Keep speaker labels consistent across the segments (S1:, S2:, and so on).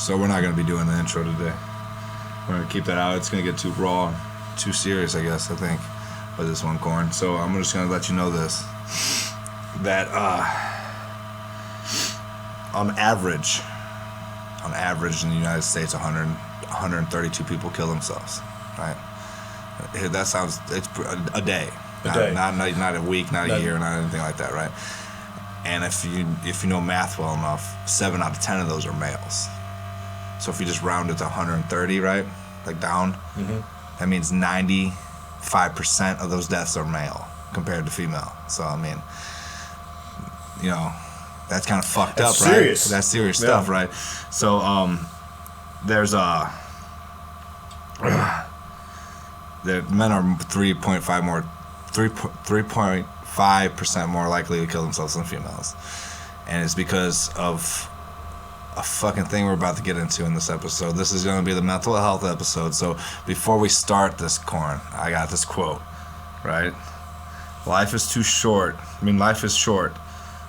S1: So we're not going to be doing the intro today. We're going to keep that out. It's going to get too raw, too serious, I guess, I think, with this one, Corn. So I'm just going to let you know this. That on average in the United States, 132 people kill themselves, right? That sounds, it's a day. Not a week, not a year, not anything like that, right? And if you know math well enough, 7 out of 10 of those are males. So if you just round it to 130, right, like down, that means 95% of those deaths are male compared to female. So I mean, you know, that's kind of fucked up,
S2: serious.
S1: Right? That's serious stuff, right? So there's the men are 3.5% more likely to kill themselves than females, and it's because of a fucking thing we're about to get into in this episode. This is going to be the mental health episode. So before we start this, Corn, I got this quote, right? Life is too short. Life is short.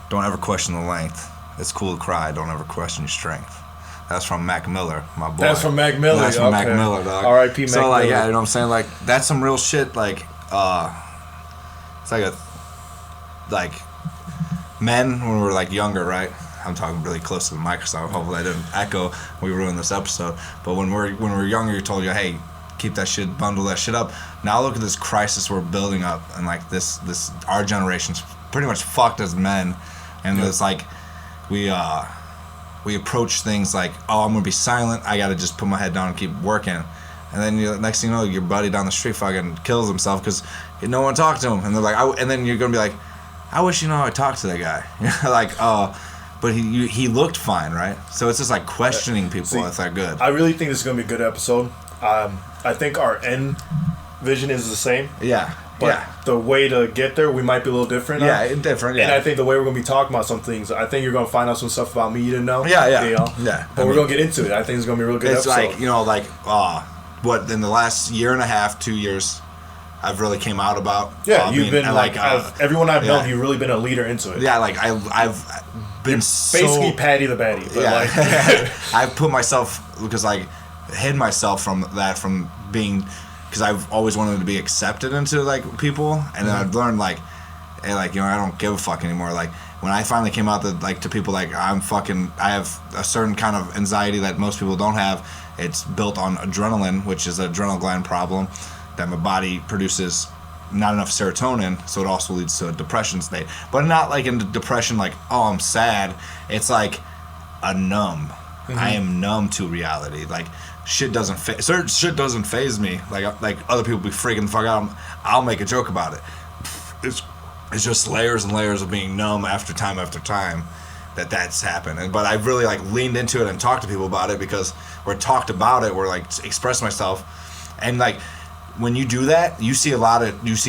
S1: Don't ever question the length. It's cool to cry. Don't ever question your strength. That's from Mac Miller, my boy.
S2: That's from Mac Miller.
S1: That's from Mac Miller, dog.
S2: R.I.P. Mac Miller.
S1: So, like, yeah, you know what I'm saying? Like, that's some real shit. Like, it's like men when we were like younger, right? I'm talking really close to the microphone. Hopefully I didn't echo when we ruined this episode. But when we're younger, you're told, hey, keep that shit, bundle that shit up. Now look at this crisis we're building up, and like this our generation's pretty much fucked as men, and it's like we approach things like, oh, I'm gonna be silent. I gotta just put my head down and keep working. And then next thing you know, your buddy down the street fucking kills himself because no one talked to him. And they're like, and then you're gonna be like, I wish you know how I talked to that guy. Like, oh. But he looked fine, right? So it's just like questioning people if they're good.
S2: I really think this is going to be a good episode. I think our end vision is the same.
S1: Yeah.
S2: But the way to get there, we might be a little different.
S1: Yeah, different, yeah.
S2: And I think the way we're going to be talking about some things, I think you're going to find out some stuff about me you didn't know.
S1: Yeah.
S2: You know? Yeah. But we're going to get into it. I think it's going to be a real good episode.
S1: It's like, you know, like, what, in the last year and a half, 2 years, I've really came out about.
S2: Yeah, you've been like everyone I've known, you've really been a leader into it.
S1: Yeah, like I've been
S2: basically Patty the Batty. But like
S1: I've put myself, because I hid myself from being, because I've always wanted to be accepted into like people, and then I've learned like, hey, like, you know, I don't give a fuck anymore. Like when I finally came out to people, like I have a certain kind of anxiety that most people don't have. It's built on adrenaline, which is an adrenal gland problem that my body produces not enough serotonin, so it also leads to a depression state. But not like in depression, like, oh, I'm sad. It's like a numb. I am numb to reality. Like shit doesn't faze me. Like other people be freaking the fuck out. I'll make a joke about it. It's just layers and layers of being numb after time that's happened. But I've really like leaned into it and talked to people about it because we're talked about it. We're like express myself, and like. When you do that, you see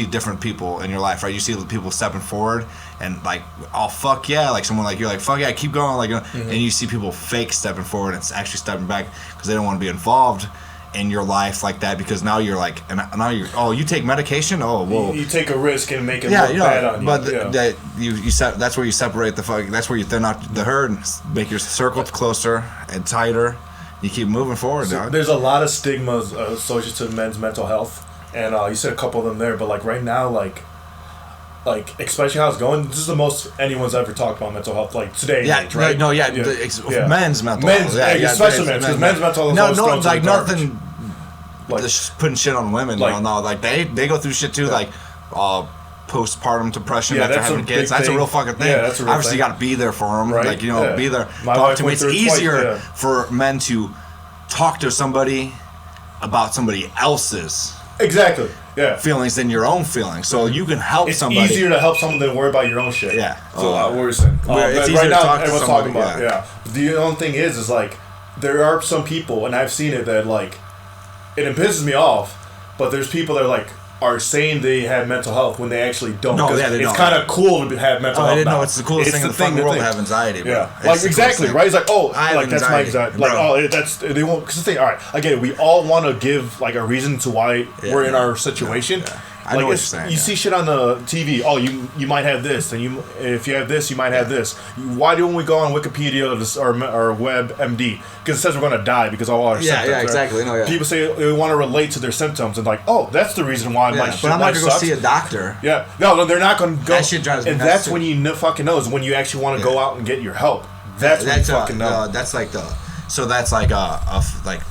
S1: different people in your life, right? You see people stepping forward and like, oh fuck yeah, like someone like you're like fuck yeah, keep going, like, and you see people fake stepping forward and actually stepping back because they don't want to be involved in your life like that because now you're like, and now you're, oh, you take medication, oh whoa,
S2: you take a risk and make it look bad on you.
S1: But that's where you separate the fuck. That's where you thin out the herd and make your circle closer and tighter. You keep moving forward, dog.
S2: There's a lot of stigmas associated to men's mental health, and you said a couple of them there. But like right now, like especially how it's going, this is the most anyone's ever talked about mental health. Like today, right?
S1: No, men's mental health,
S2: especially men's, because men's mental health.
S1: No, like nothing. Like just putting shit on women. Like, no, like they go through shit too, like postpartum depression after having kids. That's a real fucking thing.
S2: Yeah, that's a real
S1: Obviously,
S2: thing.
S1: You got to be there for them.
S2: Right?
S1: Like, you know, be there.
S2: My
S1: Talk to me. It's easier
S2: twice,
S1: for men to talk to somebody about somebody else's feelings than your own feelings. So you can help somebody.
S2: It's easier to help someone than worry about your own shit.
S1: Yeah.
S2: So what we're saying.
S1: It's easier
S2: right now,
S1: to talk to
S2: everyone's
S1: somebody.
S2: talking about. The only thing is like there are some people, and I've seen it that like it pisses me off. But there's people that are saying they have mental health when they actually don't.
S1: No, they
S2: it's
S1: don't.
S2: kind of cool to have mental health.
S1: I didn't know it's the coolest thing in the fucking world to have anxiety, bro.
S2: Yeah, like exactly, right? It's like, oh, like that's my anxiety. Like, oh, that's they won't. Because the thing, all right, I get it. We all want to give like a reason to why we're in our situation,
S1: I know what you're saying.
S2: You see shit on the TV. Oh, you might have this, and if you have this, you might have this. Why don't we go on Wikipedia or WebMD? Because it says we're going to die because of all our symptoms.
S1: Yeah, exactly. No, yeah.
S2: People say they want to relate to their symptoms and like, oh, that's the reason why my shit
S1: but I'm not going to go see a doctor.
S2: Yeah, no, they're not going to go.
S1: That shit drives me
S2: and
S1: nuts
S2: that's
S1: too.
S2: when you fucking know is when you actually want to go out and get your help. That's when you fucking know.
S1: That's like the. So that's like like.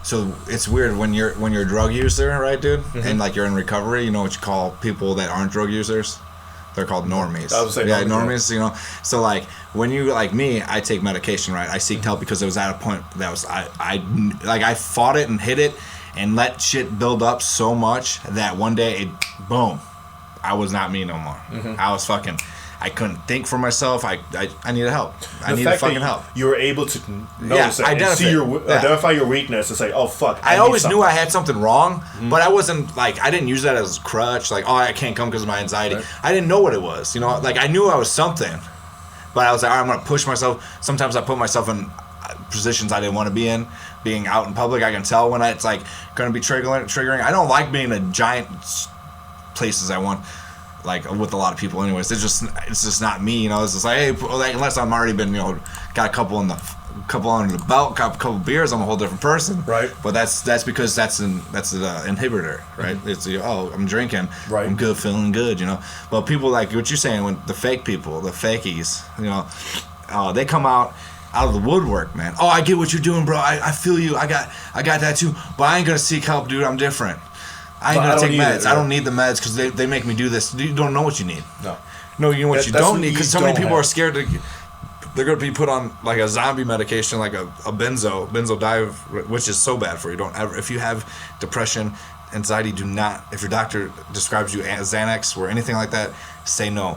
S1: So it's weird when you're a drug user, right, dude? Mm-hmm. And like you're in recovery. You know what you call people that aren't drug users? They're called normies.
S2: I would say
S1: normies. You know. So like when you like me, I take medication, right? I seeked help because it was at a point that was I fought it and hit it and let shit build up so much that one day boom, I was not me no more. Mm-hmm. I was fucking. I couldn't think for myself. I needed help. I needed fucking help.
S2: You were able to notice it and identify your weakness and say, "Oh fuck."
S1: I always knew I had something wrong, but I wasn't like I didn't use that as a crutch. Like, oh, I can't come because of my anxiety. Right. I didn't know what it was. You know, like I knew I was something, but I was like, all right, I'm gonna push myself. Sometimes I put myself in positions I didn't want to be in. Being out in public, I can tell when it's like gonna be triggering. I don't like being in giant places. I want. Like with a lot of people, anyways, it's just not me, you know. It's just like, hey, like, unless I'm already been, you know, got a couple under the belt, got a couple beers, I'm a whole different person,
S2: right?
S1: But that's because that's an inhibitor, right? Mm-hmm. It's I'm drinking,
S2: right?
S1: I'm good, feeling good, you know. But people like what you're saying, when the fake people, the fakies, you know, they come out of the woodwork, man. Oh, I get what you're doing, bro. I feel you. I got that too. But I ain't gonna seek help, dude. I'm different. I ain't gonna take meds. I don't need the meds because they make me do this. You don't know what you need. No, you know what you don't need because so many people are scared to. They're gonna be put on like a zombie medication, like a benzodiazepine, which is so bad for you. Don't ever. If you have depression, anxiety, do not. If your doctor describes you as Xanax or anything like that, say no.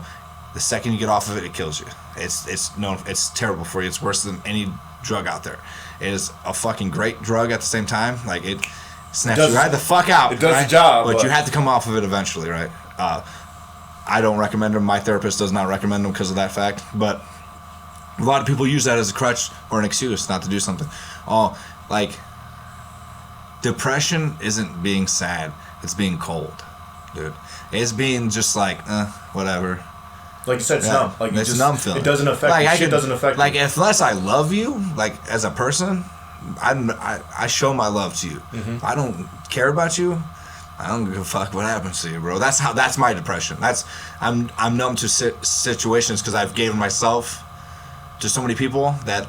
S1: The second you get off of it, it kills you. It's terrible for you. It's worse than any drug out there. It is a fucking great drug at the same time. Like it. Snaps you right the fuck out.
S2: It does the job.
S1: But you have to come off of it eventually, right? I don't recommend them. My therapist does not recommend them because of that fact. But a lot of people use that as a crutch or an excuse not to do something. Like, depression isn't being sad. It's being cold, dude. It's being just like, whatever.
S2: Like you said, it's numb. Like
S1: it's numb feeling.
S2: It doesn't affect you. Shit doesn't affect you.
S1: Like, unless I love you, like, as a person... I show my love to you. Mm-hmm. I don't care about you. I don't give a fuck what happens to you, bro. That's my depression. I'm numb to situations because I've given myself to so many people that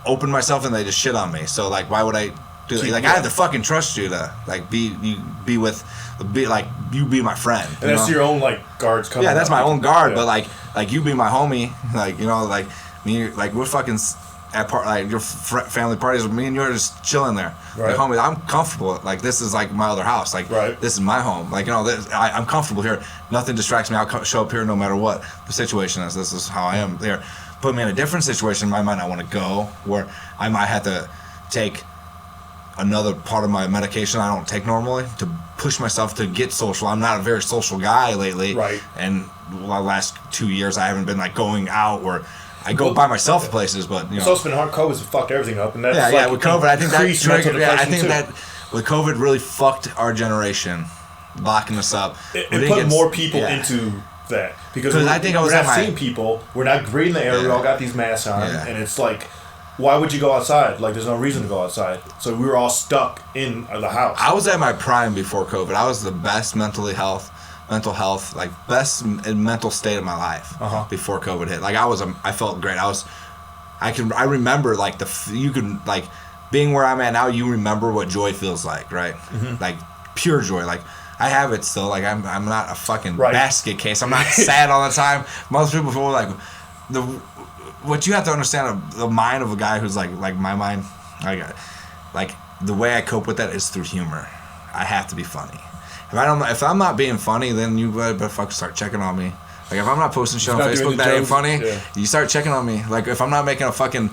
S1: open myself and they just shit on me. So like, why would I do that? Like I have to fucking trust you to like be my friend.
S2: And that's your own like guards coming.
S1: Yeah, that's my own guard. Yeah. But like you be my homie. Like you know like me like we're fucking. At like your family parties with me and you're just chilling there, right. Like, homie, I'm comfortable. Like this is like my other house. Like
S2: right.
S1: This is my home. Like you know, I'm comfortable here. Nothing distracts me. I'll show up here no matter what the situation is. This is how I am there. Put me in a different situation, I might not want to go. Where I might have to take another part of my medication I don't take normally to push myself to get social. I'm not a very social guy lately.
S2: Right.
S1: And the last 2 years I haven't been like going out or. I go by myself to places, but you know.
S2: So it's been hard. COVID's fucked everything up, and that's
S1: with COVID, I think that with COVID really fucked our generation, locking us up.
S2: It put more people into that because
S1: I think
S2: we're not seeing people. We're not breathing the air. We all got these masks on, and it's like, why would you go outside? Like, there's no reason to go outside. So we were all stuck in the house.
S1: I was at my prime before COVID. I was the best mental health, like best mental state of my life before COVID hit. Like I felt great. I remember like you can like being where I'm at now. You remember what joy feels like, right? Mm-hmm. Like pure joy. Like I have it still. Like I'm not a fucking basket case. I'm not sad all the time. Most people feel like what you have to understand of the mind of a guy who's like my mind. Like the way I cope with that is through humor. I have to be funny. If I'm not being funny, then you better fucking start checking on me. Like if I'm not posting shit on Facebook that ain't funny, you start checking on me. Like if I'm not making a fucking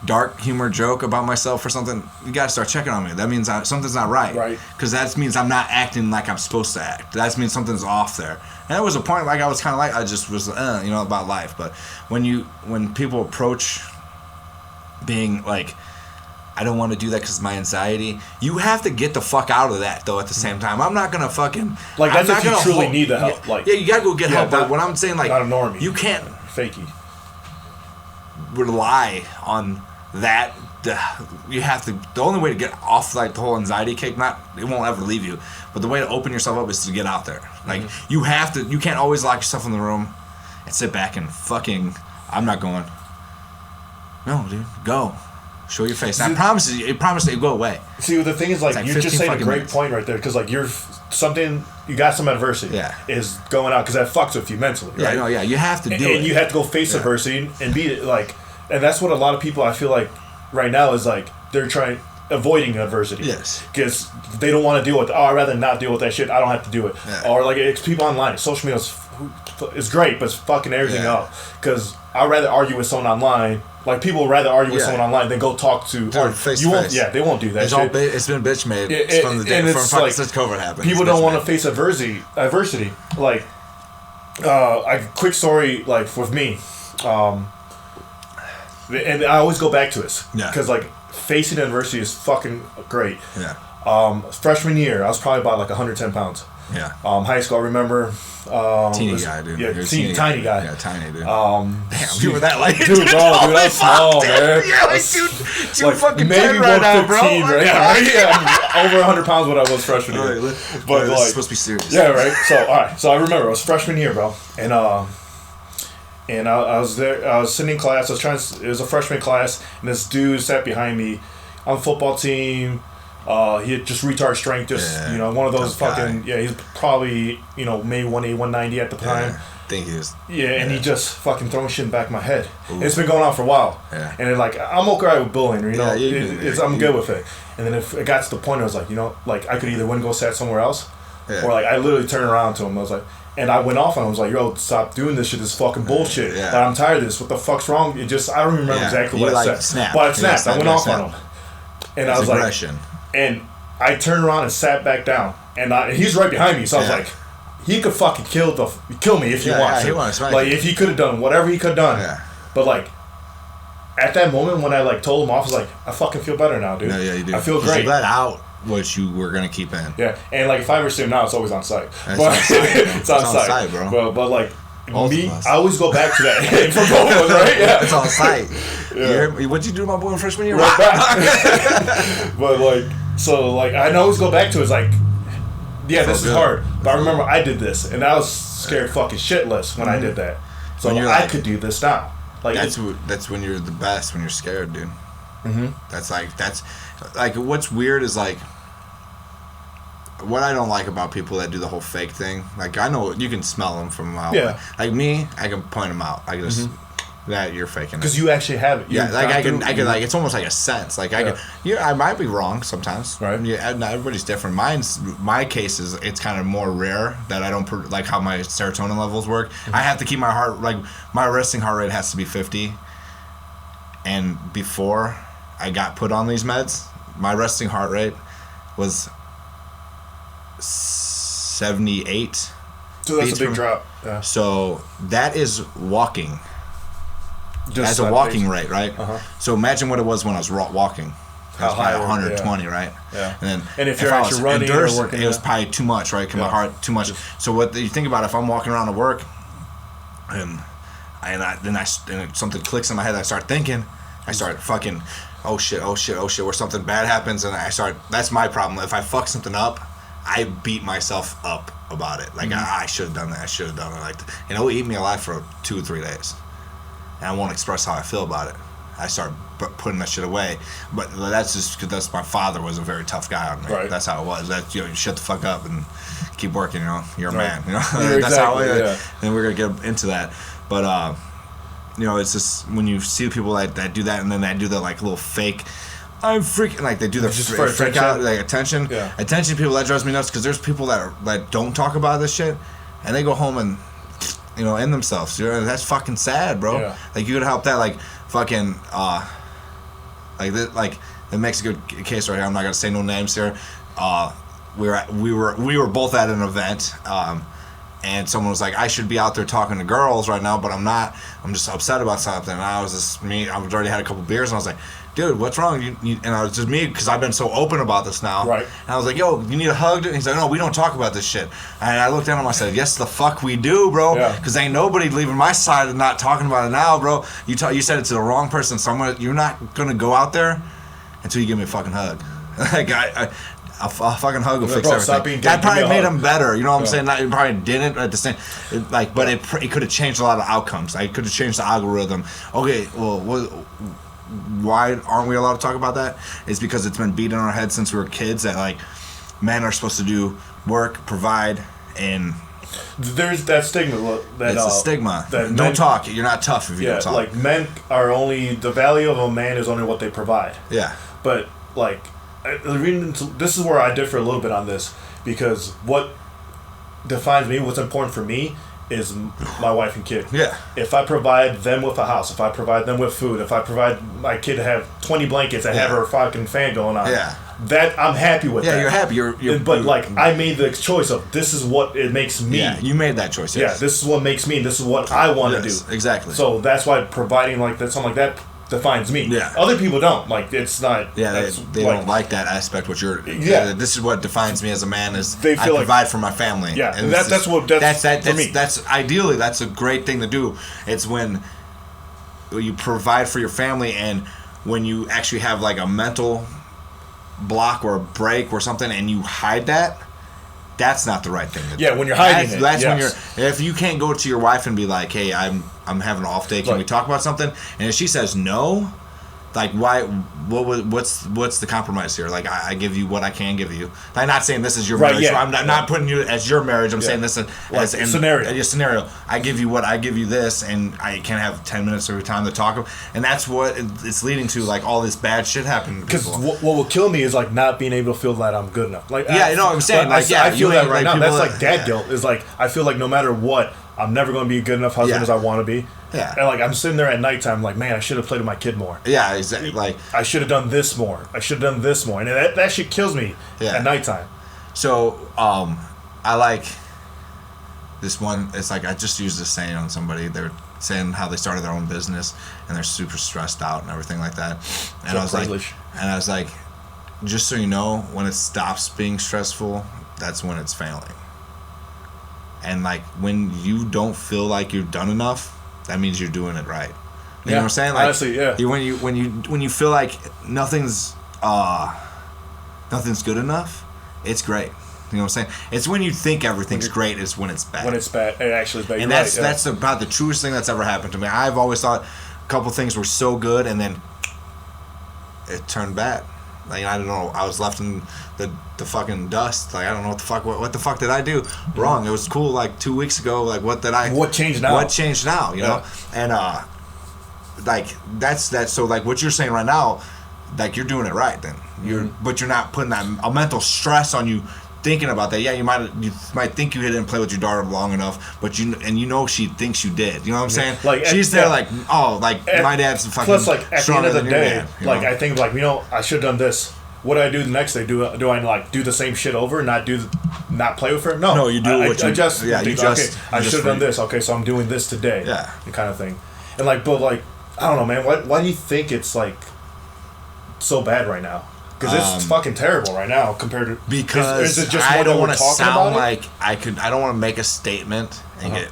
S1: dark humor joke about myself or something, you gotta start checking on me. That means something's not right.
S2: Right.
S1: Because that means I'm not acting like I'm supposed to act. That means something's off there. And there was a point like I was kind of like I just was about life. But when people approach being like I don't want to do that because my anxiety. You have to get the fuck out of that though. At the same time, I'm not gonna fucking
S2: like that's if you truly need the help. Like
S1: you gotta go get help. But what I'm saying, like,
S2: not a normie.
S1: You can't
S2: fakey
S1: rely on that. You have to. The only way to get off like the whole anxiety kick, it won't ever leave you. But the way to open yourself up is to get out there. Like you have to. You can't always lock yourself in the room and sit back and fucking. I'm not going. No, dude, go. Show your face. And I promise you, it'll go away.
S2: See, the thing is, like you just saying a great
S1: minutes.
S2: point right there, because like you got some adversity.
S1: Yeah.
S2: Is going out because that fucks with you mentally. Right?
S1: Yeah, no, yeah, you have to do it,
S2: and you have to go face adversity and beat it. Like, and that's what a lot of people I feel like right now is like they're avoiding adversity.
S1: Yes.
S2: Because they don't want to deal with. Oh, I'd rather not deal with that shit. I don't have to do it.
S1: Yeah.
S2: Or like it's people online. Social media is great, but it's fucking everything up. Because I'd rather argue with someone online. Like people would rather argue with someone online than go talk to
S1: face to face.
S2: Yeah, they won't do that.
S1: It's been bitch made from the day since COVID happened.
S2: People don't want to face adversity. Like, quick story. Like with me, and I always go back to this because like facing adversity is fucking great.
S1: Yeah.
S2: Freshman year, I was probably about like 110 pounds.
S1: Yeah.
S2: High school, I remember.
S1: Teeny guy, dude.
S2: Yeah, tiny guy.
S1: Yeah, tiny, dude.
S2: Damn,
S1: you were that light.
S2: Dude, bro, I was small, man.
S1: Yeah, like two fucking
S2: maybe
S1: 10 right now, bro.
S2: Right? Yeah, over 100 pounds what I was freshman year.
S1: But like, supposed to be serious.
S2: Yeah, right. So, all right. So I remember it was freshman year, bro, and I was there. I was sitting in class. It was a freshman class, and this dude sat behind me on the football team. He had just retard strength, one of those fucking guy. He's probably maybe 180, 190 at the time.
S1: Yeah, I think he is.
S2: Yeah, and he just fucking throwing shit in the back of my head. And it's been going on for a while.
S1: Yeah.
S2: And like I'm okay with bullying, I'm good with it. And then if it got to the point, I was like, like I could either win and go sat somewhere else, or like I literally turned around to him. I was like, and I went off on him. I was like, yo, stop doing this shit. This is fucking bullshit.
S1: Yeah.
S2: Like, I'm tired of this. What the fuck's wrong? I don't remember exactly what I said.
S1: Snapped.
S2: But I snapped. I went off on him. And I was
S1: aggression.
S2: And I turned around and sat back down, and he's right behind me. So I was like, he could fucking kill me if he wants.
S1: He wants to.
S2: Like if he could have done whatever he could have done.
S1: Yeah.
S2: But like at that moment when I like told him off, I was like, I fucking feel better now, dude.
S1: No, yeah, you do.
S2: I feel great.
S1: You let out what you were gonna keep in.
S2: Yeah, and like if I ever see him now, it's always on site.
S1: It's on site, bro.
S2: But like. I always go back to that for both of us, right? Yeah.
S1: It's on site. What'd you do to my boy in freshman year?
S2: Right back. But I always go back to it. It's like, yeah, this is hard. But I remember I did this, and I was scared fucking shitless when I did that. So I could do this now. Like
S1: that's when you're the best, when you're scared, dude. Mm-hmm. That's like what's weird is like. What I don't like about people that do the whole fake thing, like I know you can smell them from a mile away. Like me, I can point them out. I can just that you're faking it
S2: because you actually have it.
S1: Yeah, like I can like it's almost like a sense. Like I might be wrong sometimes.
S2: Right.
S1: Yeah, not everybody's different. My case is it's kind of more rare that I don't like how my serotonin levels work. I have to keep my resting heart rate has to be 50. And before I got put on these meds, my resting heart rate was 78.
S2: So that's a big drop. Yeah.
S1: So that is walking.
S2: Just
S1: as a walking rate, right?
S2: Uh-huh.
S1: So imagine what it was when I was walking.
S2: How high?
S1: 120, right?
S2: Yeah.
S1: And
S2: if you're actually running or working,
S1: it was probably too much, right? Cause my heart too much. So what you think about if I'm walking around to work, and something clicks in my head, I start thinking, I start fucking, oh shit, where something bad happens, and that's my problem. If I fuck something up, I beat myself up about it. Like, I should have done that. I should have done it. Like, and it'll eat me alive for 2 or 3 days. And I won't express how I feel about it. I start putting that shit away. But that's just because my father was a very tough guy on me.
S2: Right.
S1: That's how it was. That you shut the fuck up and keep working. You're a man.
S2: That's
S1: exactly,
S2: how. Yeah.
S1: And we're gonna get into that. But it's just when you see people that do that, and then they do the like little fake. I'm freaking like they do the freak out like attention.
S2: Yeah.
S1: Attention people that drives me nuts because there's people that don't talk about this shit, and they go home and end themselves. That's fucking sad, bro.
S2: Yeah.
S1: Like you could help that like fucking like it makes a good case right here. I'm not gonna say no names here. We were both at an event. And someone was like, I should be out there talking to girls right now, but I'm not. I'm just upset about something. And I was already had a couple beers, and I was like, dude, what's wrong? And I was just me, because I've been so open about this now.
S2: Right.
S1: And I was like, yo, you need a hug? And he's like, no, we don't talk about this shit. And I looked at him, I said, yes, the fuck we do, bro. Because ain't nobody leaving my side and not talking about it now, bro. You said it to the wrong person, so you're not going to go out there until you give me a fucking hug. Like, a fucking hug will fix everything. That probably made him better. You know what I'm saying? It probably didn't at the same, but it could have changed a lot of outcomes. It could have changed the algorithm. Okay, well, why aren't we allowed to talk about that? It's because it's been beat in our heads since we were kids that like men are supposed to do work, provide, and
S2: there's that stigma.
S1: It's a stigma. Don't talk. You're not tough if you don't talk.
S2: Like men are only, the value of a man is only what they provide.
S1: Yeah.
S2: But like, this is where I differ a little bit on this, because what defines me, what's important for me, is my wife and kid.
S1: Yeah.
S2: If I provide them with a house, if I provide them with food, if I provide my kid to have 20 blankets and have her fucking fan going on, that I'm happy with.
S1: Yeah,
S2: that.
S1: you're happy.
S2: But like, I made the choice of this is what it makes me.
S1: Yeah, you made that choice. Yes.
S2: Yeah, this is what makes me. This is what I want to do.
S1: Exactly.
S2: So that's why providing like that, something like that, defines me.
S1: Yeah.
S2: Other people don't. Like, it's not.
S1: Yeah, they don't like that aspect. What you're.
S2: Yeah.
S1: This is what defines me as a man. Is
S2: they feel
S1: I provide for my family.
S2: Yeah,
S1: and
S2: that's for me.
S1: That's ideally that's a great thing to do. It's when you provide for your family, and when you actually have like a mental block or a break or something, and you hide that. That's not the right thing to do.
S2: Yeah, when you're hiding
S1: that's when you're. If you can't go to your wife and be like, "Hey, I'm having an off day. Can we talk about something?" And if she says no, like why? What's the compromise here? Like I give you what I can give you. I'm not saying this is your marriage.
S2: Yeah.
S1: I'm not putting you as your marriage. I'm saying this as
S2: a scenario.
S1: A scenario. I give you what I give you this, and I can have 10 minutes every time to talk. And that's what it's leading to. Like all this bad shit happening.
S2: Because what will kill me is like not being able to feel that I'm good enough. Like
S1: you know what I'm saying. Like
S2: I feel that right now. That's
S1: like
S2: like dad guilt. Is like I feel like no matter what, I'm never going to be a good enough husband as I want to be.
S1: Yeah.
S2: And like I'm sitting there at nighttime, like, man, I should have played with my kid more.
S1: Yeah, exactly. Like
S2: I should have done this more. I should have done this more, and that shit kills me at nighttime.
S1: So I like this one. It's like I just used this saying on somebody. They're saying how they started their own business and they're super stressed out and everything like that. And I was like, just so you know, when it stops being stressful, that's when it's failing. And like when you don't feel like you've done enough, that means you're doing it right. You know what I'm saying? Like,
S2: honestly, yeah.
S1: When you feel like nothing's good enough, it's great. You know what I'm saying? It's when you think everything's great is when it's bad.
S2: When it's bad, it actually is bad.
S1: And that's about the truest thing that's ever happened to me. I've always thought a couple things were so good, and then it turned bad. Like I don't know, I was left in the fucking dust. Like I don't know what the fuck did I do wrong? It was cool like 2 weeks ago. Like what changed now? What changed now? You know? And like that's that. So like what you're saying right now, like you're doing it right. Then but you're not putting a mental stress on you. Thinking about that, you might think you didn't play with your daughter long enough, but you know she thinks you did. You know what I'm saying?
S2: Like
S1: she's there, like my dad's fucking.
S2: Plus, like at the end of the day,
S1: dad,
S2: like I think like I should have done this. What do I do the next day? Do I like do the same shit over? Not play with her? No,
S1: you do. I should
S2: have done this. Okay, so I'm doing this today.
S1: Yeah,
S2: kind of thing. And like, but like, I don't know, man. Why do you think it's like so bad right now? Because it's fucking terrible right now compared to.
S1: Because
S2: is it just
S1: I don't want to sound
S2: like
S1: I don't want to make a statement and get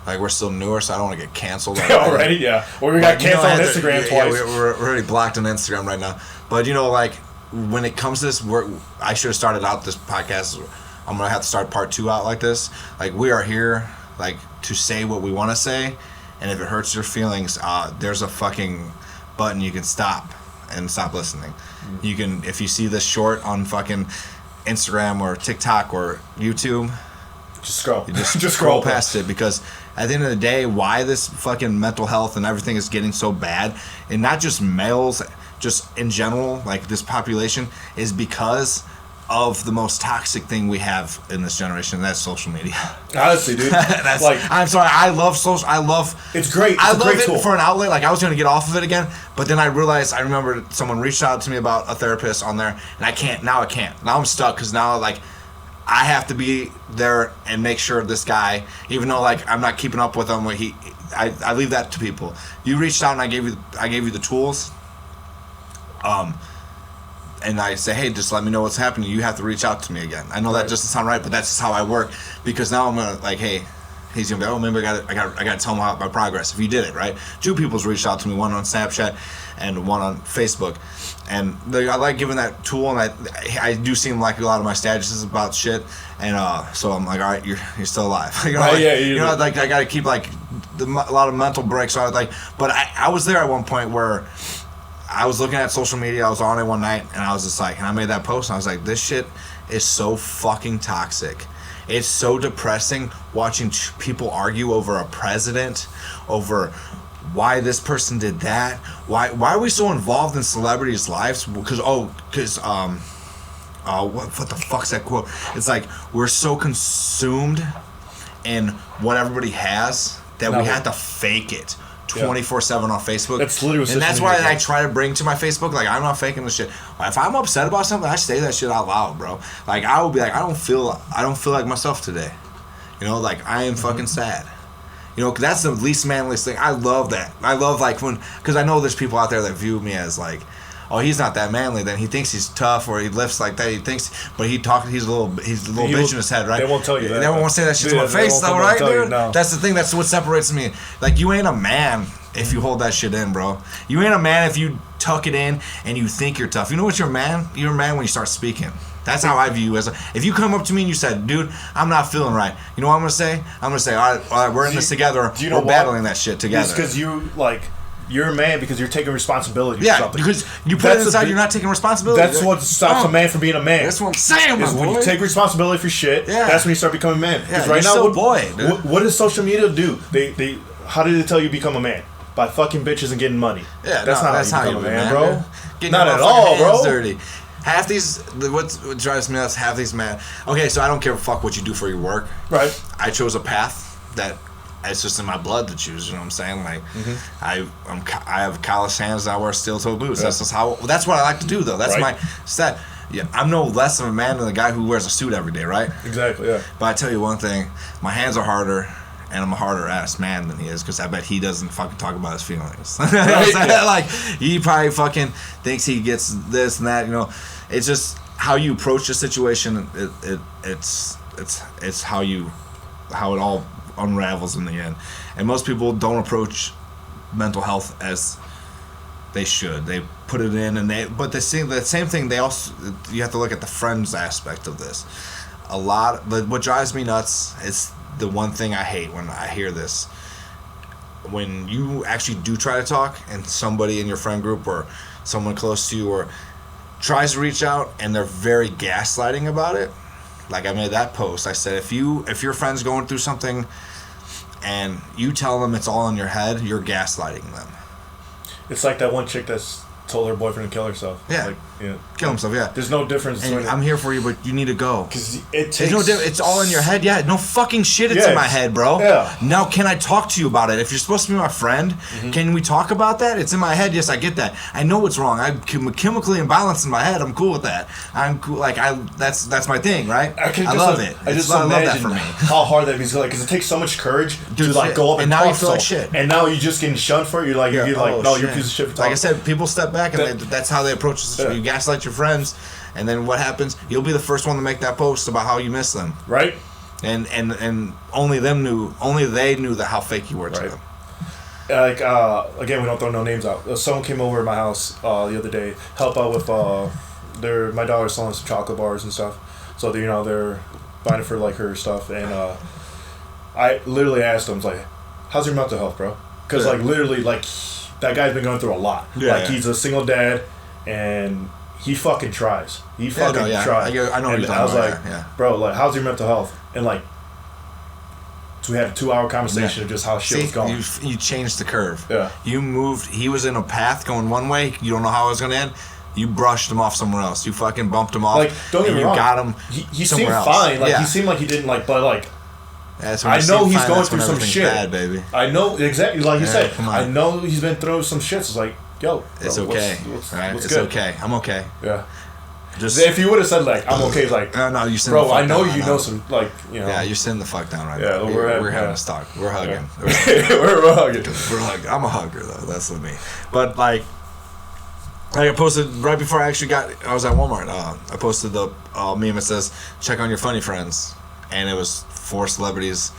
S1: like we're still newer, so I don't want to get canceled
S2: already. Yeah, or we got canceled on Instagram twice.
S1: Yeah, we're already blocked on Instagram right now. But like when it comes to this, I should have started out this podcast. I'm gonna have to start part 2 out like this. Like we are here, like to say what we want to say, and if it hurts your feelings, there's a fucking button you can stop listening. You can, if you see this short on fucking Instagram or TikTok or YouTube,
S2: just scroll.
S1: You just scroll past it, because at the end of the day, why this fucking mental health and everything is getting so bad, and not just males, just in general, like this population, is because of the most toxic thing we have in this generation. That's social media.
S2: Honestly, dude.
S1: That's like, I'm sorry. I love social.
S2: It's great.
S1: I love
S2: it
S1: tool for an outlet. Like I was gonna get off of it again, but then I realized. I remember someone reached out to me about a therapist on there, and I can't. Now I'm stuck because now like I have to be there and make sure this guy, even though like I'm not keeping up with him, I leave that to people. You reached out and I gave you the tools. And I say, hey, just let me know what's happening. You have to reach out to me again. I know that doesn't sound right, but that's just how I work. Because now I'm gonna like, hey, he's gonna be, oh, maybe I got to tell him about my progress. If you did it right, 2 people's reached out to me, one on Snapchat and one on Facebook, and I like giving that tool, and I do seem like a lot of my statuses about shit, and so I'm like, all right, you're still alive. Like I got to keep like a lot of mental breaks. So I was like, but I was there at one point where I was looking at social media. I was on it one night, and I was just like, and I made that post, and I was like, this shit is so fucking toxic. It's so depressing watching people argue over a president, over why this person did that. Why are we so involved in celebrities' lives? Because what the fuck's that quote? It's like we're so consumed in what everybody has that we have to fake it 24/7 on Facebook.
S2: That's literally,
S1: and that's why I try to bring to my Facebook, like, I'm not faking this shit. If I'm upset about something, I say that shit out loud, bro. Like, I will be like, I don't feel like myself today. You know, like, I am fucking sad. You know, 'cause that's the least manliest thing. I love that. I love, like, because I know there's people out there that view me as, like, oh, he's not that manly. Then he thinks he's tough, or he lifts like that. He thinks, but he's a little bitch in his head, right?
S2: They won't tell you that.
S1: They won't say that shit to my face, though, right, dude? No. That's the thing. That's what separates me. Like, you ain't a man if you hold that shit in, bro. You ain't a man if you tuck it in and you think you're tough. You know what you're a man? You're a man when you start speaking. That's how I view you as if you come up to me and you said, dude, I'm not feeling right. You know what I'm going to say? I'm going to say, all right, we're in this together. We're battling that shit together.
S2: It's because you're a man because you're taking responsibility for something.
S1: Because you put it inside, you're not taking responsibility.
S2: That's what stops a man from being a man.
S1: That's what I'm saying, my boy.
S2: When you take responsibility for shit, that's when you start becoming a man. Because
S1: right now,
S2: what does social media do? They how did they tell you become a man? By fucking bitches and getting money.
S1: Yeah,
S2: that's not how you become a man, bro.
S1: Getting
S2: not at all, bro.
S1: Dirty. Half these, what drives me nuts, half these men. Okay, so I don't care a fuck what you do for your work.
S2: Right.
S1: I chose a path that it's just in my blood to choose. You know what I'm saying? Like, I have calloused hands. I wear steel-toe boots. Yeah. That's what I like to do, though. That's my set. Yeah, I'm no less of a man than the guy who wears a suit every day, right?
S2: Exactly. Yeah.
S1: But I tell you one thing, my hands are harder. And I'm a harder ass man than he is, because I bet he doesn't fucking talk about his feelings. Right? Like, he probably fucking thinks he gets this and that. You know, it's just how you approach the situation. It's how it all unravels in the end. And most people don't approach mental health as they should. They put it in, but the same thing. They also, you have to look at the friends aspect of this. What drives me nuts is the one thing I hate when I hear this. When you actually do try to talk, and somebody in your friend group or someone close to you or tries to reach out and they're very gaslighting about it. Like, I made that post. I said, if your friend's going through something and you tell them it's all in your head, you're gaslighting them.
S2: It's like that one chick that's told her boyfriend to kill herself.
S1: Yeah. Kill himself, yeah.
S2: There's no difference.
S1: And I'm here for you, but you need to go.
S2: Because it takes...
S1: It's all in your head. Yeah, no fucking shit, it's in my head, bro.
S2: Yeah.
S1: Now, can I talk to you about it? If you're supposed to be my friend, can we talk about that? It's in my head. Yes, I get that. I know what's wrong. I'm chemically imbalanced in my head. I'm cool with that. I'm cool. Like, that's my thing, right?
S2: I
S1: love it.
S2: I just
S1: love
S2: imagine
S1: that for me.
S2: how hard that is. Because it takes so much courage to go up and
S1: now
S2: talk
S1: you feel like shit.
S2: And now you're just getting shunned for it. You're like, no, you're a piece of shit for talking.
S1: Like I said, people step back and that's how they approach the situation. You gaslight your friends, and then what happens? You'll be the first one to make that post about how you miss them,
S2: right?
S1: And only they knew how fake you were to them.
S2: Like again, we don't throw no names out. Someone came over to my house the other day, help out with my daughter's selling some chocolate bars and stuff. So they're buying it for like her stuff, and I literally asked them, like, "How's your mental health, bro?" Because like literally, like, that guy's been going through a lot. He's a single dad, and he fucking tries. He fucking tries.
S1: I know what you're talking about.
S2: I was like, bro, like, how's your mental health? And like, so we had a 2-hour conversation of just how shit was going.
S1: You changed the curve.
S2: Yeah.
S1: You moved. He was in a path going one way. You don't know how it was going to end. You brushed him off somewhere else. You fucking bumped him off.
S2: Like, don't get me wrong.
S1: You got him.
S2: He seemed fine. Like, he seemed like he didn't like, but like. I know he's going through some shit.
S1: Bad, baby.
S2: I know exactly like you said. I know he's been through some shit. It's like, yo, bro,
S1: it's okay. It's
S2: good?
S1: okay. I'm okay.
S2: Yeah. Just if you would have said like I'm okay, like
S1: no, you sitting
S2: bro,
S1: the fuck
S2: I know
S1: down
S2: you
S1: right
S2: know
S1: now.
S2: some like
S1: Yeah, you're sitting the fuck down right
S2: now.
S1: Yeah, we're having a talk. We're hugging.
S2: Yeah. we're hugging.
S1: We're hugging. I'm a hugger though. That's with me. But like I posted right before I actually I was at Walmart. I posted the meme that says, "Check on your funny friends," and it was 4 celebrities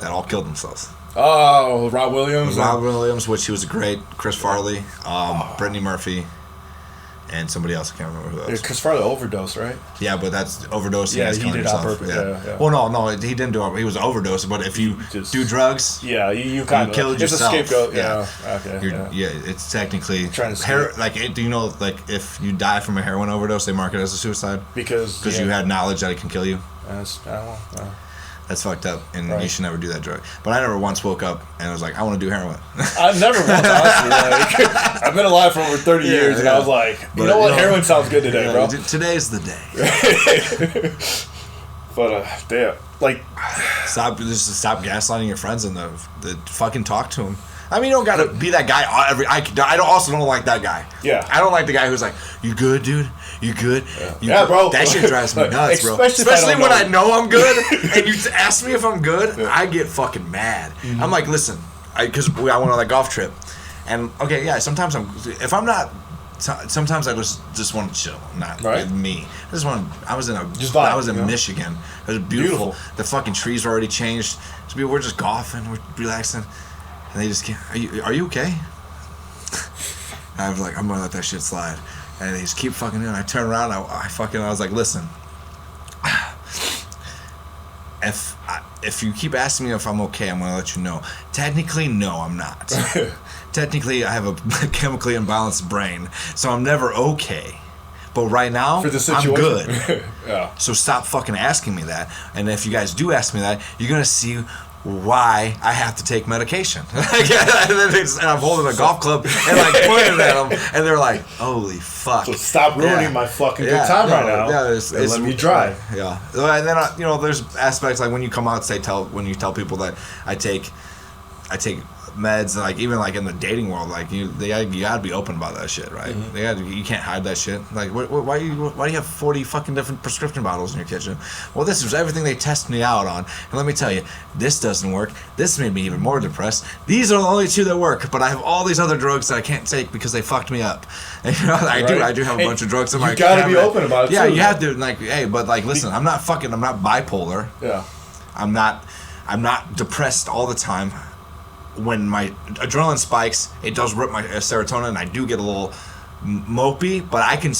S1: that all killed themselves.
S2: Oh, Rob Williams.
S1: Which he was great. Chris Farley, Brittany Murphy, and somebody else. I can't remember who that was.
S2: Chris Farley overdosed, right?
S1: Yeah, but that's overdosing.
S2: Yeah,
S1: as
S2: he
S1: killing
S2: did
S1: yourself.
S2: on purpose. Yeah.
S1: Well, no, he didn't do it. He was overdosing. But if you do drugs,
S2: yeah, you kind of
S1: killed yourself.
S2: It's a scapegoat.
S1: Yeah.
S2: Okay.
S1: It's technically
S2: trying to
S1: do you know, like, if you die from a heroin overdose, they mark it as a suicide because you had knowledge that it can kill you.
S2: I don't know.
S1: That's fucked up, and you should never do that drug. But I never once woke up and was like, I want to do heroin.
S2: I've never once, honestly. Like, I've been alive for over 30 years, and I was like, you know what? Heroin sounds good today, bro.
S1: Today's the day.
S2: But, damn. Like,
S1: stop gaslighting your friends and the fucking talk to them. I mean, you don't gotta be that guy. I also don't like that guy.
S2: Yeah.
S1: I don't like the guy who's like, "You good, dude? You good?
S2: Yeah, bro.
S1: That shit drives me nuts, bro. Especially when I know I'm good, and you ask me if I'm good, I get fucking mad. Mm-hmm. I'm like, listen, because I went on that golf trip, and okay, yeah, sometimes if I'm not. Sometimes I just want to chill, not with me. I was in Michigan. It was beautiful. The fucking trees were already changed. So we're just golfing, we're relaxing. And they just can't. Are you okay? I was like, I'm gonna let that shit slide. And they just keep fucking in. I turn around. I was like, listen. If you keep asking me if I'm okay, I'm gonna let you know. Technically, no, I'm not. Technically, I have a chemically imbalanced brain, so I'm never okay. But right now,
S2: for the situation,
S1: I'm good.
S2: Yeah.
S1: So stop fucking asking me that. And if you guys do ask me that, you're gonna see why I have to take medication. And I'm holding a golf club and like pointing at them, and they're like, "Holy fuck!"
S2: So stop ruining my fucking good time right now.
S1: Yeah,
S2: it's let me dry.
S1: Yeah, and then there's aspects like when you come out, when you tell people that I take meds, like even like in the dating world, like you gotta be open about that shit, right? Mm-hmm. You can't hide that shit. Like why do you have 40 fucking different prescription bottles in your kitchen? Well, this is everything they test me out on, and let me tell you, this doesn't work. This made me even more depressed. These are the only 2 that work, but I have all these other drugs that I can't take because they fucked me up. And, I do have a bunch of drugs in my cabinet.
S2: You gotta be open about it.
S1: Yeah,
S2: too,
S1: you have to, like, hey, but like, listen, I'm not bipolar.
S2: Yeah,
S1: I'm not depressed all the time. When my adrenaline spikes, it does rip my serotonin, and I do get a little mopey. But I can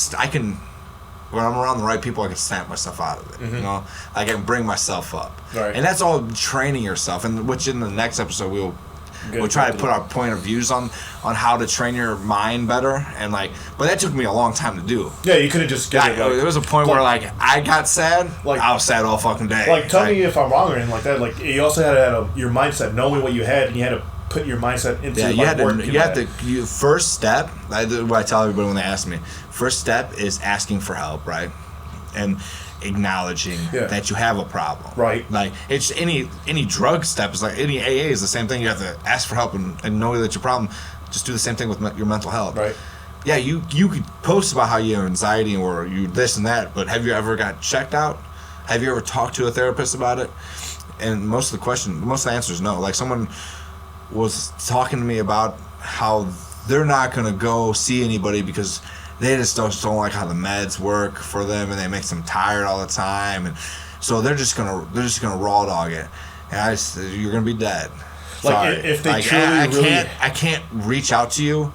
S1: when I'm around the right people, I can snap myself out of it. Mm-hmm. You know, I can bring myself up, and that's all training yourself. And which in the next episode we'll try to put our point of views on how to train your mind better. And but that took me a long time to do.
S2: Yeah, you couldn't just get it.
S1: There was a point where I got sad. I was sad all fucking day.
S2: Tell me if I'm wrong or anything like that. Like, you also had to have your mindset, knowing what you had, and you had to put your mindset into
S1: your first step. What I tell everybody when they ask me, first step is asking for help, right? And acknowledging that you have a problem,
S2: right?
S1: Like, it's any drug step is like any AA is the same thing. You have to ask for help and know that your problem. Just do the same thing with your mental health,
S2: right?
S1: Yeah, you could post about how you have anxiety or you this and that, but have you ever got checked out? Have you ever talked to a therapist about it? And most of the answer is no. Like, someone was talking to me about how they're not gonna go see anybody because they just don't like how the meds work for them, and they make them tired all the time, and so they're just gonna raw dog it. And you're gonna be dead. Sorry.
S2: Like, if they truly
S1: I can't reach out to you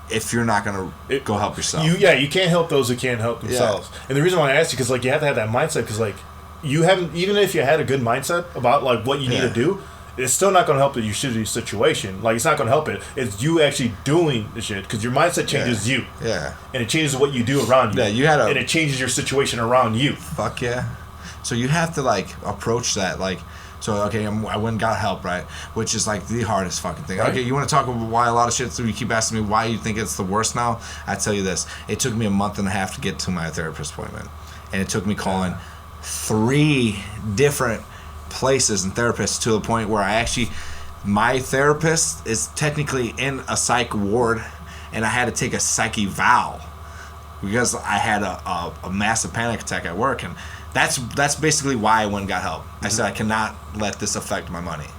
S1: if you're not gonna go help yourself.
S2: You can't help those who can't help themselves. Yeah. And the reason why I asked you, because you have to have that mindset, because you haven't, even if you had a good mindset about what you need to do, it's still not going to help the shitty situation. It's not going to help it. It's you actually doing the shit, because your mindset changes you.
S1: Yeah.
S2: And it changes what you do around you.
S1: Yeah,
S2: and it changes your situation around you.
S1: Fuck yeah. So you have to approach that so okay, I went and got help, right? Which is the hardest fucking thing. Right. Okay, you want to talk about why a lot of shit? So you keep asking me why you think it's the worst now. I tell you this: it took me a month and a half to get to my therapist appointment, and it took me calling 3 different places and therapists to the point where my therapist is technically in a psych ward, and I had to take a psych eval because I had a massive panic attack at work, and that's basically why I went and got help. I said I cannot let this affect my money,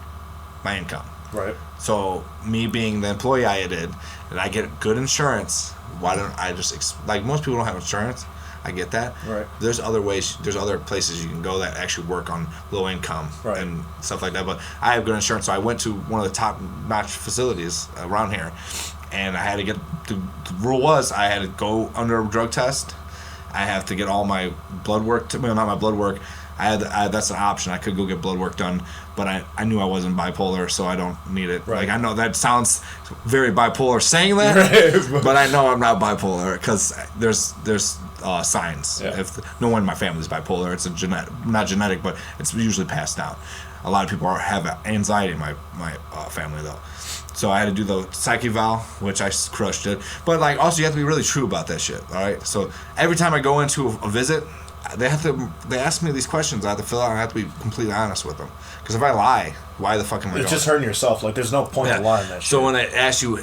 S1: my income.
S2: Right.
S1: So me being the employee I did, and I get good insurance. Why don't I just like most people don't have insurance? I get that.
S2: Right.
S1: There's other ways. There's other places you can go that actually work on low income and stuff like that. But I have good insurance, so I went to one of the top notch facilities around here, and I had to get. The rule was I had to go under a drug test. I have to get all my blood work. Well, not my blood work. That's an option. I could go get blood work done, but I knew I wasn't bipolar, so I don't need it.
S2: Right.
S1: Like I know that sounds very bipolar saying that, but I know I'm not bipolar because there's signs.
S2: Yeah.
S1: If no one in my family is bipolar, it's not genetic, but it's usually passed down. A lot of people have anxiety in my family though. So I had to do the psych eval, which I crushed it. But like also you have to be really true about that shit. All right. So every time I go into a visit, they ask me these questions. I have to fill out. And I have to be completely honest with them. Because if I lie, why the fuck am I?
S2: It's just hurting yourself. Like there's no point to lying that shit.
S1: So when they ask you,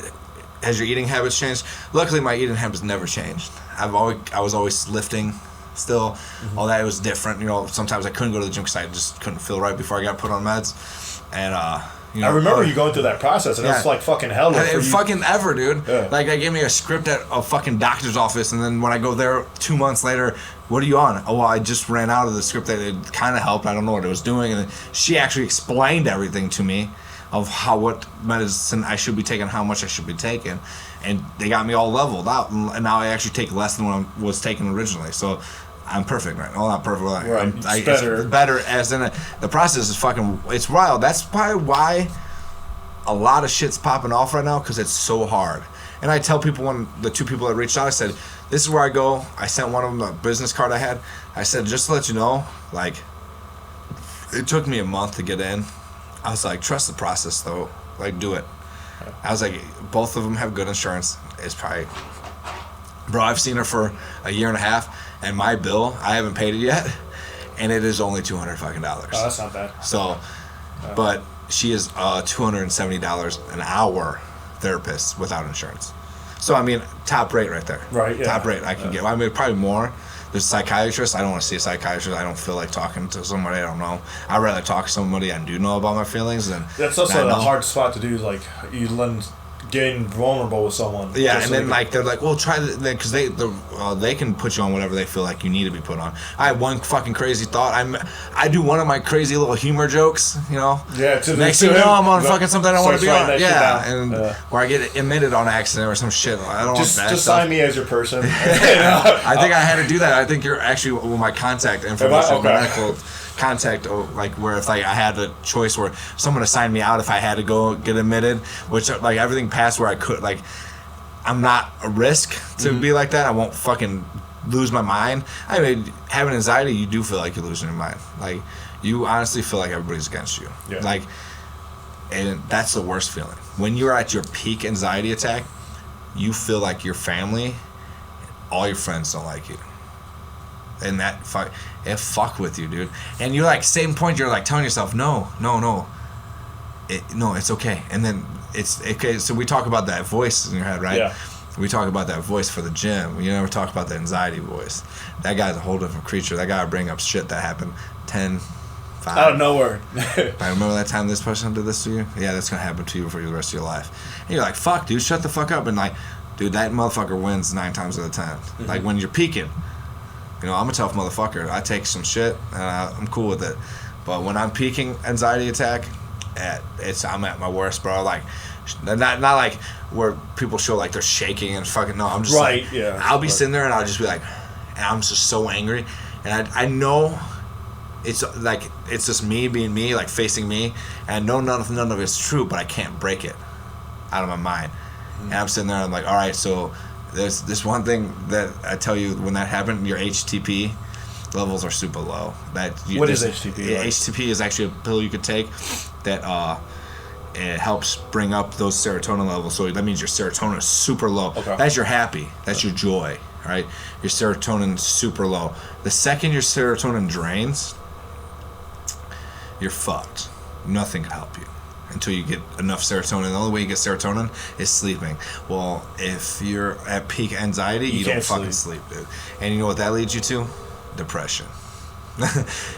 S1: has your eating habits changed? Luckily, my eating habits never changed. I was always lifting. Still, all that was different. You know, sometimes I couldn't go to the gym because I just couldn't feel right before I got put on meds. And you know,
S2: I remember you going through that process, and it's like fucking hell.
S1: Fucking ever, dude.
S2: Yeah.
S1: Like they gave me a script at a fucking doctor's office, and then when I go there 2 months later, what are you on? Oh, well, I just ran out of the script. That it kind of helped. I don't know what it was doing, and then she actually explained everything to me of what medicine I should be taking, how much I should be taking, and they got me all leveled out, and now I actually take less than what I was taking originally. So I'm perfect right now. Well, not perfect.
S2: Right.
S1: It's better as in the process is fucking. It's wild. That's probably why a lot of shit's popping off right now because it's so hard. And I tell people when the two people that reached out, I said, "This is where I go." I sent one of them a business card I had. I said, "Just to let you know, like, it took me a month to get in." I was like, "Trust the process, though. Like, do it." I was like, "Both of them have good insurance. It's probably, bro. I've seen her for a year and a half." And my bill, I haven't paid it yet, and it is only $200 fucking.
S2: Oh, that's not bad.
S1: So, but she is $270 an hour therapist without insurance. So I mean, top rate right there.
S2: Right. Yeah.
S1: Top rate I can get. I mean, probably more. There's a psychiatrist. I don't want to see a psychiatrist. I don't feel like talking to somebody I don't know. I'd rather talk to somebody I do know about my feelings than.
S2: That's also a hard spot to do. Like you learn. Getting vulnerable with someone.
S1: Yeah, and then like they're like, well, try because they can put you on whatever they feel like you need to be put on. I had one fucking crazy thought. I do one of my crazy little humor jokes, you know.
S2: Yeah.
S1: Next thing you know, I'm on fucking something I don't want to be on. Yeah, and
S2: where
S1: I get admitted on accident or some shit. I don't want that.
S2: Just sign me as your person.
S1: I think I had to do that. I think you're actually my contact information, medical contact, like where if like I had a choice where someone assigned me out if I had to go get admitted, which like everything passed where I could, like I'm not a risk to be like that. I won't fucking lose my mind. I mean, having anxiety, you do feel like you're losing your mind. Like you honestly feel like everybody's against you.
S2: Yeah.
S1: Like, and that's the worst feeling. When you're at your peak anxiety attack, you feel like your family, all your friends don't like you. And that fuck with you, dude. And you're like, same point, you're like telling yourself, no, it's okay. And then it's okay. So we talk about that voice in your head, right?
S2: Yeah.
S1: We talk about that voice for the gym. You never talk about the anxiety voice. That guy's a whole different creature. That guy will bring up shit that happened 10, 5.
S2: Out of nowhere.
S1: I remember that time this person did this to you? Yeah, that's going to happen to you for the rest of your life. And you're like, fuck, dude, shut the fuck up. And like, dude, that motherfucker wins 9 times out of 10. Mm-hmm. Like when you're peaking. You know, I'm a tough motherfucker. I take some shit, and I'm cool with it. But when I'm peaking anxiety attack, I'm at my worst, bro. Like, not like where people show like they're shaking and fucking. No, I'm just
S2: right.
S1: Like,
S2: yeah.
S1: I'll be sitting there and I'll just be like, and I'm just so angry, and I know it's like it's just me being me, like facing me, and I know none of it's true, but I can't break it out of my mind. Mm-hmm. And I'm sitting there, and I'm like, all right, so. There's this one thing that I tell you when that happened, your HTP levels are super low.
S2: What is HTP?
S1: Like? HTP is actually a pill you could take that it helps bring up those serotonin levels. So that means your serotonin is super low.
S2: Okay.
S1: That's your happy. That's your joy. Right? Your serotonin is super low. The second your serotonin drains, you're fucked. Nothing can help you until you get enough serotonin. The only way you get serotonin is sleeping. Well, if you're at peak anxiety, you don't fucking sleep, dude. And you know what that leads you to? Depression.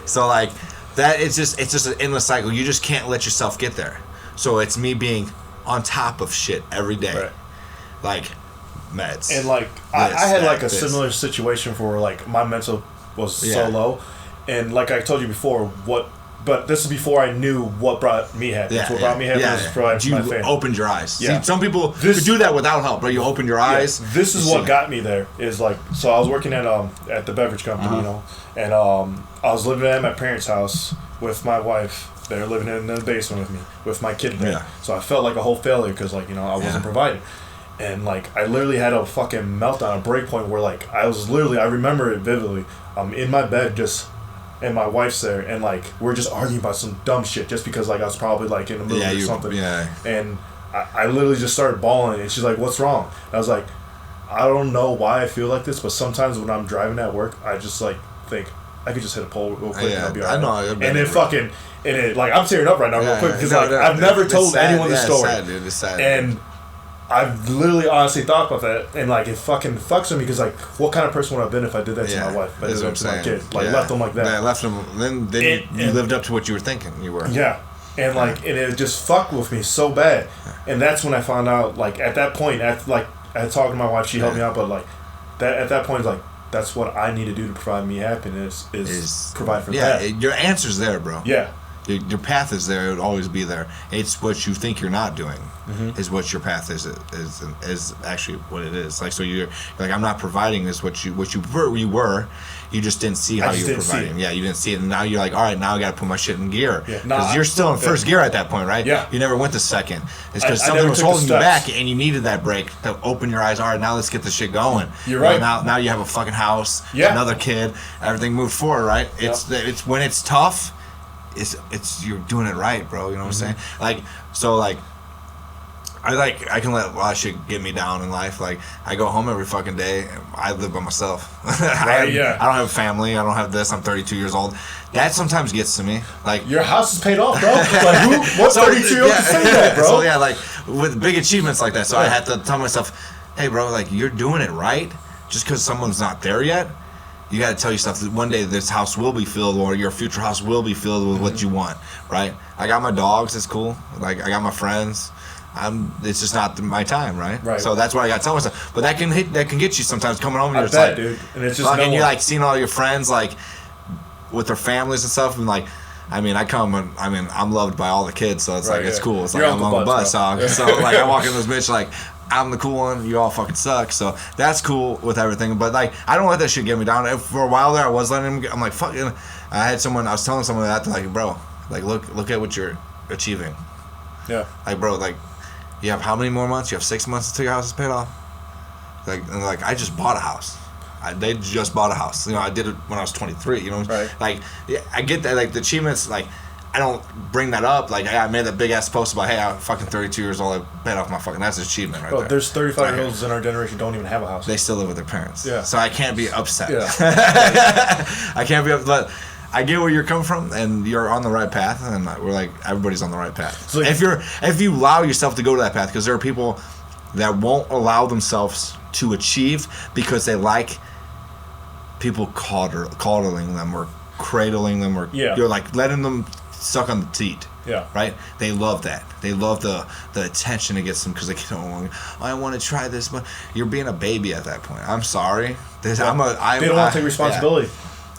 S1: So like that, it's just an endless cycle. You just can't let yourself get there. So it's me being on top of shit every day.
S2: Right.
S1: Like meds.
S2: And like I had like a similar situation for like my mental was so low, and like I told you before, but this is before I knew what brought me happiness. What brought me happiness was probably my family.
S1: You opened your eyes.
S2: Yeah.
S1: See, some people could do that without help, but you opened your eyes.
S2: This is what got me there. Is like, so I was working at the beverage company, you know, and I was living at my parents' house with my wife. They're living in the basement with me, with my kid there. Yeah. So I felt like a whole failure because, like, you know, I wasn't providing. And, like, I literally had a fucking meltdown, a break point where, like, I remember it vividly. I'm in my bed and my wife's there, and, like, we're just arguing about some dumb shit just because, like, I was probably, like, in a movie or something. Yeah. And I literally just started bawling, and she's like, what's wrong? And I was like, I don't know why I feel like this, but sometimes when I'm driving at work, I just, like, think, I could just hit a pole real quick and I'll be all right. I know. And it like, I'm tearing up right now real quick because, I've never told anyone the story. Sad, dude. It's sad. And I've literally honestly thought about that, and, like, it fucking fucks with me because, like, what kind of person would I have been if I did that to my wife? If I did that to my kid? Like, left them like that. Yeah,
S1: left them. Then you lived up to what you were thinking you were.
S2: Yeah. And, like, and it just fucked with me so bad. And that's when I found out, like, at that point, I had talked to my wife, she helped me out, but, like, at that point, like, that's what I need to do to provide me happiness is provide for that.
S1: Yeah, your answer's there, bro.
S2: Yeah.
S1: Your path is there. It will always be there. It's what you think you're not doing is what your path is actually what it is. Like, so you're like, I'm not providing this what you were. You just didn't see how you were providing. Yeah, you didn't see it, and now you're like, all right, now I got to put my shit in gear. Because you're still in first gear at that point, right?
S2: Yeah.
S1: You never went to second. It's because something was holding you back, and you needed that break to open your eyes. All right, now let's get this shit going.
S2: You're right.
S1: Now you have a fucking house, another kid, everything moved forward, right? It's when it's tough. It's you're doing it right, bro. You know what I'm saying? Like, so, like, I can let a lot of shit get me down in life. Like, I go home every fucking day. I live by myself. I don't have a family. I don't have this. I'm 32 years old. That sometimes gets to me. Like,
S2: your house is paid off, bro. Like, what 32-year-old can say that, bro?
S1: So yeah, like, with big achievements like that. So I had to tell myself, hey, bro, like, you're doing it right. Just because someone's not there yet. You got to tell yourself that one day this house will be filled, or your future house will be filled with what you want, right? I got my dogs, it's cool. Like, I got my friends. It's just not my time, right?
S2: Right.
S1: So that's what I got to tell myself. But that can get you sometimes coming home and you're
S2: just like, dude. And it's just
S1: and you're like seeing all your friends like with their families and stuff, and like, I'm loved by all the kids, so it's it's cool. It's like I'm on the bus, so like I walk in this bitch like, I'm the cool one, you all fucking suck. So that's cool with everything. But, like, I don't let that shit get me down. For a while there, I was letting him get, I'm like, fucking. I was telling someone that, like, bro, like, look at what you're achieving.
S2: Yeah.
S1: Like, bro, like, you have how many more months? You have 6 months until your house is paid off? Like, and like, I just bought a house. They just bought a house. You know, I did it when I was 23, you know?
S2: Right.
S1: Like, yeah, I get that, like, the achievements, like, I don't bring that up. Like, I made that big ass post about, hey, I'm fucking 32 years old. I paid off my fucking. That's an achievement right there.
S2: There's 35-year-olds in our generation don't even have a house.
S1: They still live with their parents.
S2: Yeah.
S1: So I can't be upset.
S2: Yeah.
S1: I can't be upset. But I get where you're coming from, and you're on the right path. And we're like, everybody's on the right path. So if you allow yourself to go to that path, because there are people that won't allow themselves to achieve because they like people coddling them or cradling them, or you're like letting them suck on the teat.
S2: Yeah.
S1: Right? They love that. They love the attention it gets them because they don't I want to try this, but you're being a baby at that point. I'm sorry.
S2: They don't want to take responsibility.
S1: Yeah.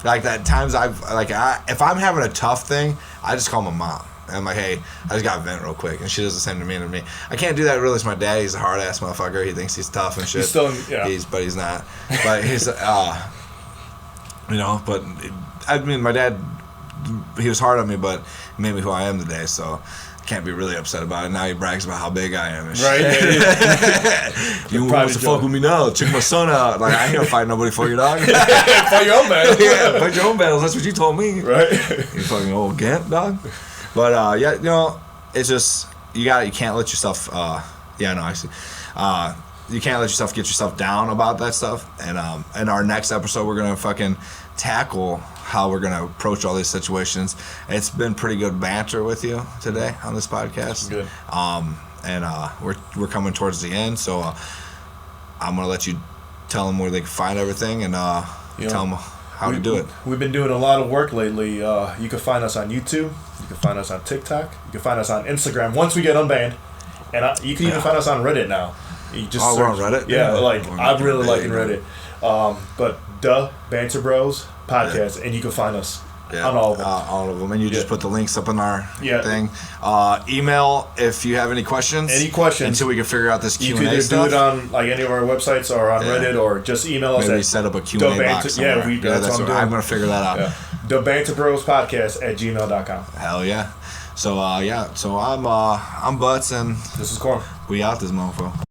S1: Like, that times if I'm having a tough thing, I just call my mom. And I'm like, hey, I just got vent real quick. And she does the same to me and to me. I can't do that really to my dad. He's a hard ass motherfucker. He thinks he's tough and shit.
S2: He's still,
S1: but he's not. But he's you know, but I mean, my dad, he was hard on me, but he made me who I am today, so I can't be really upset about it. Now he brags about how big I am and shit.
S2: Right.
S1: You want to fuck with me now? Check my son out. Like, I ain't gonna fight nobody for you, dog.
S2: Fight your own battles.
S1: Yeah, fight your own battles. That's what you told me.
S2: Right.
S1: You fucking old gant, dog. But, yeah, you know, it's just, you can't let yourself, I see. You can't let yourself get yourself down about that stuff. And in our next episode, we're going to fucking tackle how we're going to approach all these situations. It's been pretty good banter with you today on this podcast.
S2: Good.
S1: And we're coming towards the end, so I'm going to let you tell them where they can find everything and tell them. how to do it.
S2: We've been doing a lot of work lately. You can find us on YouTube. You can find us on TikTok. You can find us on Instagram once we get unbanned. And you can even find us on Reddit now. You just
S1: we're on Reddit?
S2: Yeah, like
S1: We're
S2: I'm really
S1: big.
S2: liking Reddit. But the Banter Bros podcast, and you can find us on all of them.
S1: All of them. And you just put the links up in our thing. Email if you have any questions.
S2: Any questions.
S1: Until we can figure out this
S2: You
S1: Q&A
S2: can either
S1: stuff.
S2: do it on like any of our websites or on Reddit, or just email us.
S1: Maybe
S2: at
S1: set up a Q&A
S2: the
S1: box
S2: Banter,
S1: somewhere.
S2: that's what I'm doing.
S1: I'm going to figure that out.
S2: Yeah. The Banter Bros podcast at gmail.com.
S1: Hell yeah. So, so I'm Butts, and
S2: This is Corn.
S1: we out this motherfucker.